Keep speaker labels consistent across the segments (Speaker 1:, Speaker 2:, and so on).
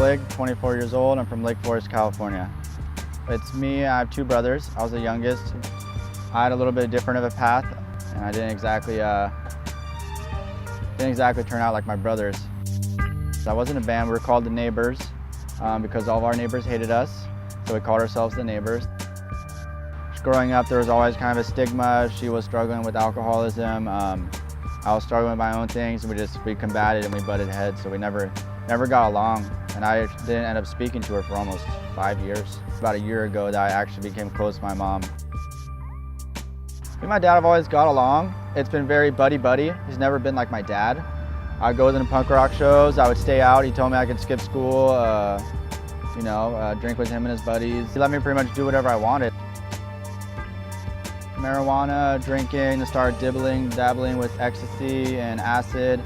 Speaker 1: Oleg, 24 years old. I'm from Lake Forest, California. It's me, I have two brothers. I was the youngest. I had a little bit different of a path, and I didn't exactly turn out like my brothers. I was in a band. We were called the Neighbors because all of our neighbors hated us, so we called ourselves the Neighbors. Growing up, there was always kind of a stigma. She was struggling with alcoholism. I was struggling with my own things, and we combated and we butted heads, so we never got along. And I didn't end up speaking to her for almost 5 years. About a year ago that I actually became close to my mom. Me and my dad have always got along. It's been very buddy-buddy. He's never been like my dad. I go to punk rock shows, I would stay out. He told me I could skip school, drink with him and his buddies. He let me pretty much do whatever I wanted. Marijuana, drinking, started dabbling with ecstasy and acid.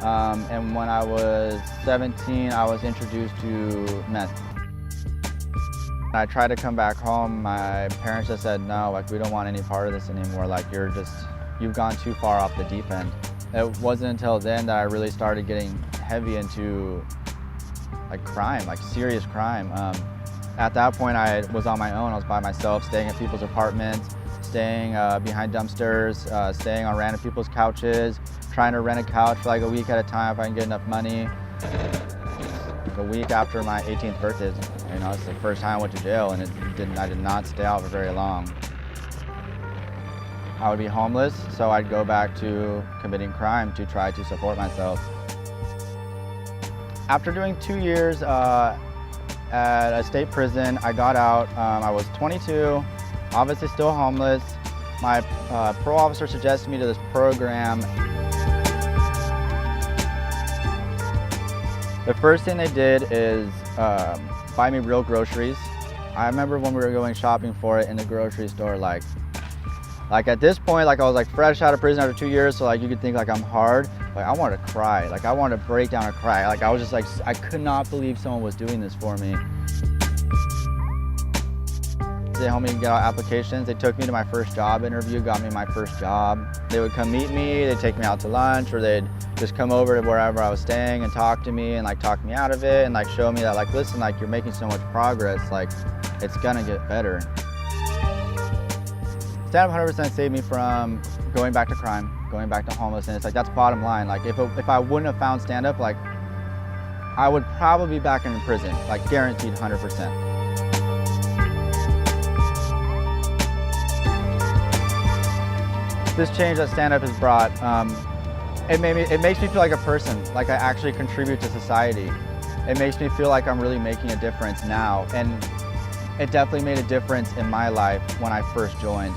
Speaker 1: And when I was 17, I was introduced to meth. I tried to come back home. My parents just said, no, like, we don't want any part of this anymore. Like, you've gone too far off the deep end. It wasn't until then that I really started getting heavy into like crime, like serious crime. At that point, I was on my own. I was by myself, staying at people's apartments, staying behind dumpsters, staying on random people's couches, trying to rent a couch for like a week at a time if I can get enough money. A week after my 18th birthday, it's the first time I went to jail, and I did not stay out for very long. I would be homeless, so I'd go back to committing crime to try to support myself. After doing 2 years at a state prison, I got out. I was 22, obviously still homeless. My parole officer suggested me to this program. The first thing they did is buy me real groceries. I remember when we were going shopping for it in the grocery store, like at this point, like I was like fresh out of prison after 2 years, so like you could think like I'm hard. Like I wanted to cry, like I wanted to break down and cry. Like I was just like, I could not believe someone was doing this for me. They helped me get out applications. They took me to my first job interview, got me my first job. They would come meet me, they'd take me out to lunch, or they'd just come over to wherever I was staying and talk to me and like talk me out of it and like show me that like, listen, like you're making so much progress, like it's gonna get better. StandUp 100% saved me from going back to crime, going back to homelessness. Like that's bottom line. Like if I wouldn't have found StandUp, like I would probably be back in prison, like guaranteed 100%. This change that StandUp has brought, it makes me feel like a person, like I actually contribute to society. It makes me feel like I'm really making a difference now, and it definitely made a difference in my life when I first joined.